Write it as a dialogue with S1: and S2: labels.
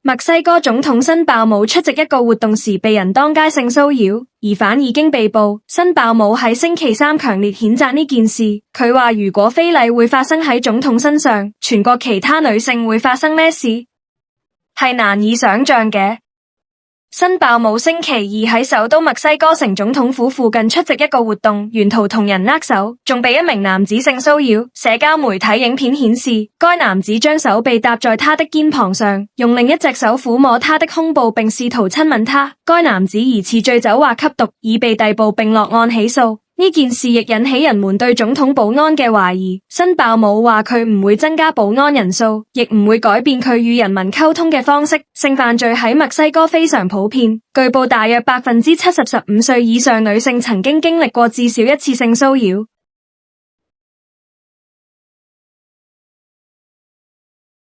S1: 墨西哥總統辛鮑姆出席一個活動時被人當街性騷擾，疑犯已經被捕。辛鮑姆喺星期三強烈譴責呢件事，佢話如果非禮會發生喺總統身上，全國其他女性會發生咩事？係難以想象嘅。辛鮑姆星期二喺首都墨西哥城總統府附近出席一個活動，沿途同人握手，仲被一名男子性騷擾。社交媒體影片顯示，該男子將手臂搭在他的肩膀上，用另一隻手撫摸他的胸部，並試圖親吻他。該男子疑似醉酒或吸毒，已被逮捕並落案起訴。呢件事亦引起人們對總統保安嘅懷疑。辛鮑姆話佢唔會增加保安人數，亦唔會改變佢與人民溝通嘅方式。性犯罪喺墨西哥非常普遍，據報大約70%15歲以上女性曾經經歷過至少一次性騷擾。